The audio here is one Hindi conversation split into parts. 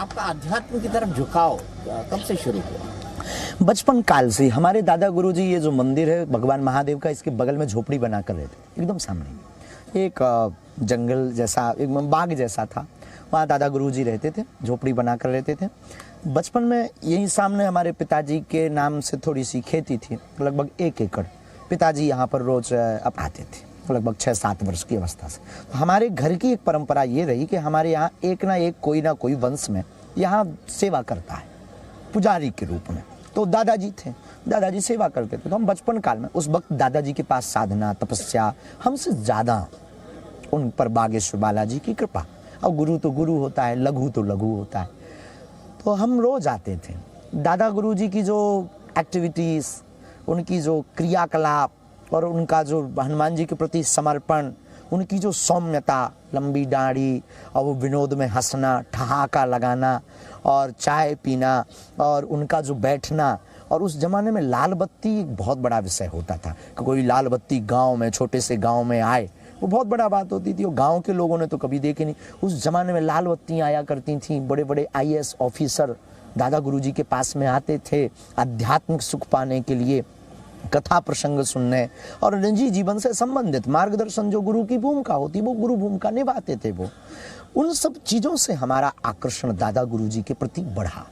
आपका अध्यात्म की तरफ झुकाव कब से शुरू हुआ? बचपन काल से हमारे दादा गुरुजी, ये जो मंदिर है भगवान महादेव का, इसके बगल में झोपड़ी बनाकर रहते थे, एकदम सामने एक जंगल जैसा, एक बाग जैसा था, वहाँ दादा गुरुजी रहते थे, झोपड़ी बनाकर रहते थे। बचपन में यहीं सामने हमारे पिताजी के नाम से थोड़ी सी खेती थी, लगभग 1 एकड़। पिताजी यहाँ पर रोज आते थे, लगभग 6-7 वर्ष की अवस्था से। तो हमारे घर की एक परंपरा ये रही कि हमारे यहाँ एक ना कोई वंश में यहाँ सेवा करता है, पुजारी के रूप में। तो दादाजी थे, दादाजी सेवा करते थे। तो हम बचपन काल में उस वक्त दादाजी के पास साधना, तपस्या हमसे ज़्यादा, उन पर बागेश्वर बालाजी की कृपा। और गुरु तो गुरु होता है, लघु तो लघु होता है। तो हम रोज आते थे। दादा गुरुजी की जो एक्टिविटीज़, उनकी जो क्रियाकलाप और उनका जो हनुमान जी के प्रति समर्पण, उनकी जो सौम्यता, लंबी दाढ़ी और वो विनोद में हंसना, ठहाका लगाना और चाय पीना और उनका जो बैठना। और उस जमाने में लाल बत्ती एक बहुत बड़ा विषय होता था कि कोई लाल बत्ती गांव में, छोटे से गांव में आए, वो बहुत बड़ा बात होती थी। और गांव के लोगों ने तो कभी देखी नहीं। उस जमाने में लाल बत्तियाँ आया करती थी। बड़े बड़े IAS ऑफिसर दादा गुरुजी के पास में आते थे आध्यात्मिक सुख पाने के लिए, कथा प्रसंग सुनने और निजी जीवन से संबंधित मार्गदर्शन, जो गुरु की भूमिका होती वो गुरु भूमिका निभाते थे। वो उन सब चीज़ों से हमारा आकर्षण दादा गुरुजी के प्रति बढ़ा।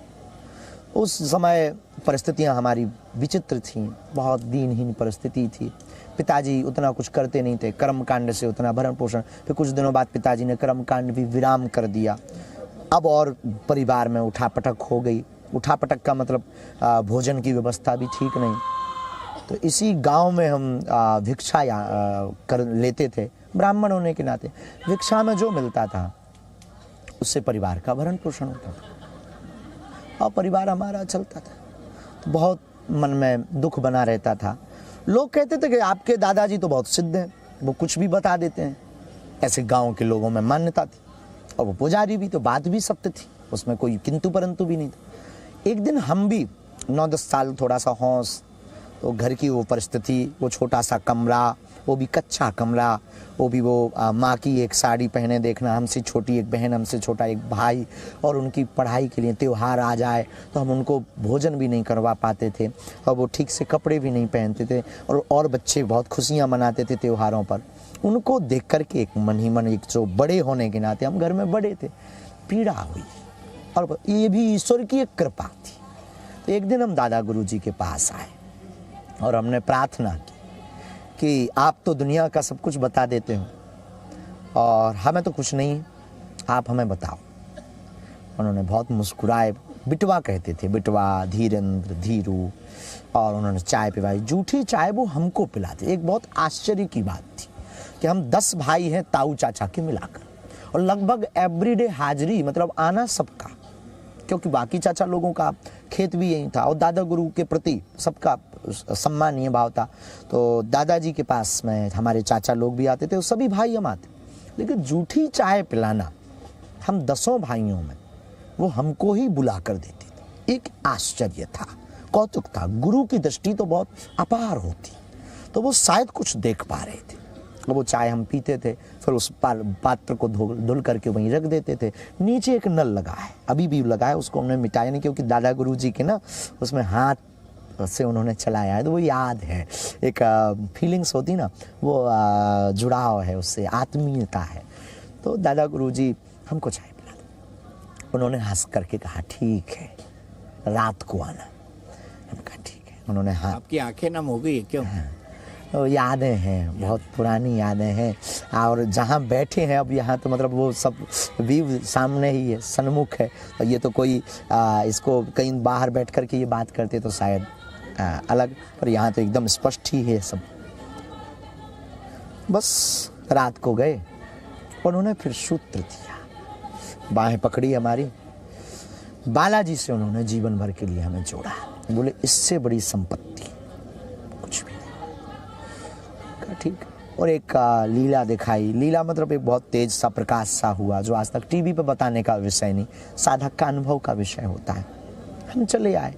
उस समय परिस्थितियां हमारी विचित्र थीं, बहुत दीनहीन परिस्थिति थी। पिताजी उतना कुछ करते नहीं थे, कर्मकांड से उतना भरण पोषण। फिर कुछ दिनों बाद पिताजी ने कर्मकांड भी विराम कर दिया। अब और परिवार में उठापटक हो गई। उठापटक का मतलब भोजन की व्यवस्था भी ठीक नहीं। तो इसी गांव में हम भिक्षा कर लेते थे, ब्राह्मण होने के नाते। भिक्षा में जो मिलता था उससे परिवार का भरण पोषण होता था और परिवार हमारा चलता था। तो बहुत मन में दुख बना रहता था। लोग कहते थे कि आपके दादाजी तो बहुत सिद्ध हैं, वो कुछ भी बता देते हैं। ऐसे गांव के लोगों में मान्यता थी। और वो पुजारी भी, तो बात भी सत्य थी, उसमें कोई किंतु परंतु भी नहीं था। एक दिन हम भी 9-10 साल, थोड़ा सा होश, तो घर की वो परिस्थिति, वो छोटा सा कमरा, वो भी कच्चा कमरा, वो भी वो माँ की एक साड़ी पहने देखना, हमसे छोटी एक बहन, हमसे छोटा एक भाई, और उनकी पढ़ाई के लिए त्यौहार आ जाए तो हम उनको भोजन भी नहीं करवा पाते थे और वो ठीक से कपड़े भी नहीं पहनते थे। और बच्चे बहुत खुशियाँ मनाते थे त्योहारों पर। उनको देख कर के एक मन ही मन, एक जो बड़े होने के नाते, हम घर में बड़े थे, पीड़ा हुई। और ये भी ईश्वर की एक कृपा थी। तो एक दिन हम दादा गुरुजी के पास आए और हमने प्रार्थना की कि आप तो दुनिया का सब कुछ बता देते हो और हमें तो कुछ नहीं, आप हमें बताओ। उन्होंने बहुत मुस्कुराए, बिटवा कहते थे, बिटवा, धीरेन्द्र, धीरू। और उन्होंने चाय पिलाई, जूठी चाय वो हमको पिलाते। एक बहुत आश्चर्य की बात थी कि हम 10 भाई हैं ताऊ चाचा के मिलाकर, और लगभग एवरीडे हाजिरी, मतलब आना सबका, क्योंकि बाकी चाचा लोगों का खेत भी यही था और दादा गुरु के प्रति सबका सम्मानीय भाव था। तो दादाजी के पास में हमारे चाचा लोग भी आते थे, सभी भाई हम आते। लेकिन जूठी चाय पिलाना हम 10 भाइयों में वो हमको ही बुला कर देते थे। एक आश्चर्य था, कौतुक था। गुरु की दृष्टि तो बहुत अपार होती, तो वो शायद कुछ देख पा रहे थे। वो चाय हम पीते थे, फिर उस पात्र को धुल करके वहीं रख देते थे। नीचे एक नल लगा है, अभी भी लगा है, उसको हमने मिटाया नहीं, क्योंकि दादा गुरुजी के ना उसमें हाथ से उन्होंने चलाया है, तो वो याद है। एक फीलिंग्स होती ना, वो जुड़ाव है उससे, आत्मीयता है। तो दादा गुरुजी हमको चाय पिला दो। उन्होंने हंस करके कहा ठीक है, रात को आना। हम कहा ठीक है। उन्होंने हाँ। आपकी आंखें नम हो गई क्यों? तो यादें हैं, बहुत पुरानी यादें हैं। और जहाँ बैठे हैं अब, यहाँ तो मतलब वो सब व्यू सामने ही है, सन्मुख है। और ये तो कोई इसको कहीं बाहर बैठ कर के ये बात करते तो शायद अलग, पर यहाँ तो एकदम स्पष्ट ही है सब। बस रात को गए, उन्होंने फिर सूत्र दिया, बाहें पकड़ी हमारी, बालाजी से उन्होंने जीवन भर के लिए हमें जोड़ा। बोले इससे बड़ी संपत्ति कुछ भी नहीं। ठीक। और एक लीला दिखाई। लीला मतलब एक बहुत तेज सा प्रकाश सा हुआ, जो आज तक टीवी पे बताने का विषय नहीं, साधक का अनुभव का विषय होता है। हम चले आए,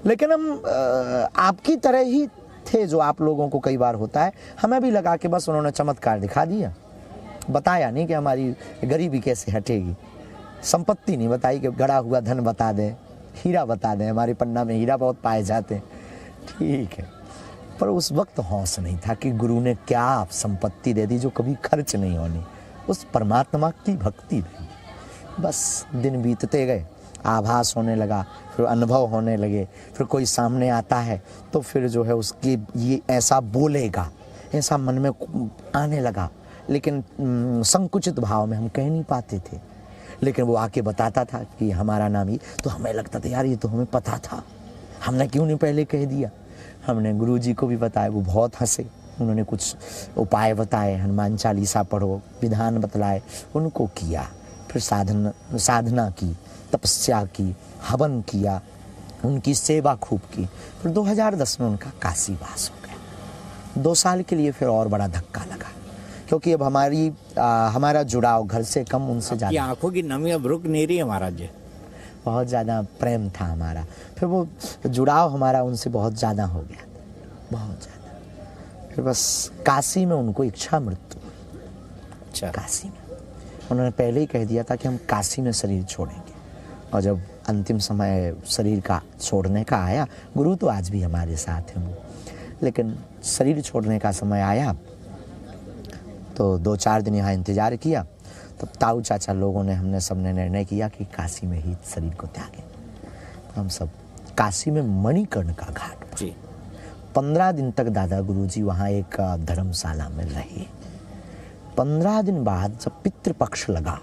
लेकिन हम आपकी तरह ही थे, जो आप लोगों को कई बार होता है। हमें भी लगा कि बस उन्होंने चमत्कार दिखा दिया, बताया नहीं कि हमारी गरीबी कैसे हटेगी। संपत्ति नहीं बताई कि गड़ा हुआ धन बता दें, हीरा बता दें, हमारे पन्ना में हीरा बहुत पाए जाते हैं, ठीक है, पर उस वक्त होश नहीं था कि गुरु ने क्या संपत्ति दे दी जो कभी खर्च नहीं होनी। उस परमात्मा की भक्ति नहीं। बस दिन बीतते गए, आभास होने लगा, फिर अनुभव होने लगे, फिर कोई सामने आता है तो फिर जो है उसकी ये ऐसा बोलेगा, ऐसा मन में आने लगा, लेकिन संकुचित भाव में हम कह नहीं पाते थे। लेकिन वो आके बताता था कि हमारा नाम ये, तो हमें लगता था यार ये तो हमें पता था, हमने क्यों नहीं पहले कह दिया। हमने गुरुजी को भी बताया, वो बहुत हंसे, उन्होंने कुछ उपाय बताए, हनुमान चालीसा पढ़ो, विधान बतलाए, उनको किया, फिर साधना की, तपस्या की, हवन किया, उनकी सेवा खूब की। फिर 2010 में उनका काशीवास हो गया। 2 साल के लिए फिर और बड़ा धक्का लगा, क्योंकि अब हमारा जुड़ाव घर से कम, उनसे ज़्यादा, आंखों की नमी अब रुक नहीं रही है महाराज जी। बहुत ज़्यादा प्रेम था हमारा, फिर वो जुड़ाव हमारा उनसे बहुत ज़्यादा हो गया, बहुत ज़्यादा। फिर बस काशी में उनको इच्छा मृत्यु। अच्छा, काशी में उन्होंने पहले ही कह दिया था कि हम काशी में शरीर छोड़ेंगे, और जब अंतिम समय शरीर का छोड़ने का आया, गुरु तो आज भी हमारे साथ हैं वो, लेकिन शरीर छोड़ने का समय आया तो 2-4 दिन यहाँ इंतज़ार किया। तब ताऊ चाचा लोगों ने, हमने सबने निर्णय किया कि काशी में ही शरीर को त्यागें। तो हम सब काशी में मणिकर्ण का घाट पर जी 15 दिन तक दादा गुरुजी वहाँ एक धर्मशाला में रहे। 15 दिन बाद जब पितृपक्ष लगा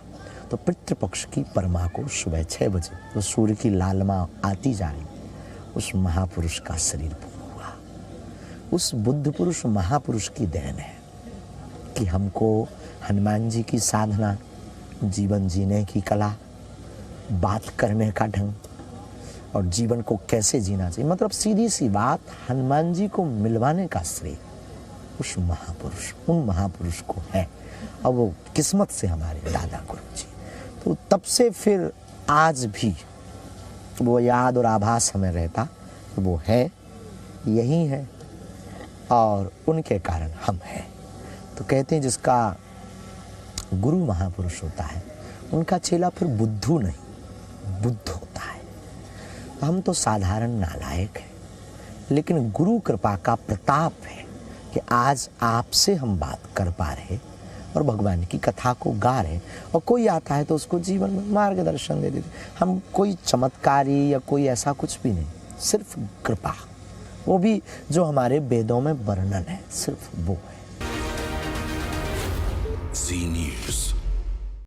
तो पितृपक्ष की परमा को सुबह 6 बजे तो सूर्य की लालिमा आती जा रही, उस महापुरुष का शरीर पूर्ण हुआ। उस बुद्ध पुरुष महापुरुष की देन है कि हमको हनुमान जी की साधना, जीवन जीने की कला, बात करने का ढंग और जीवन को कैसे जीना चाहिए, मतलब सीधी सी बात, हनुमान जी को मिलवाने का श्रेय उस महापुरुष, उन महापुरुष को है। और वो किस्मत से हमारे दादा गुरु जी, तो तब से फिर आज भी वो याद और आभास हमें रहता, वो है, यही है, और उनके कारण हम हैं। तो कहते हैं जिसका गुरु महापुरुष होता है उनका चेला फिर बुद्धू नहीं, बुद्ध होता है। हम तो साधारण नालायक हैं, लेकिन गुरु कृपा का प्रताप है कि आज आपसे हम बात कर पा रहे और भगवान की कथा को गा रहे, और कोई आता है तो उसको जीवन में मार्गदर्शन दे देते। हम कोई चमत्कारी या कोई ऐसा कुछ भी नहीं, सिर्फ कृपा, वो भी जो हमारे वेदों में वर्णन है, सिर्फ वो है। Z News.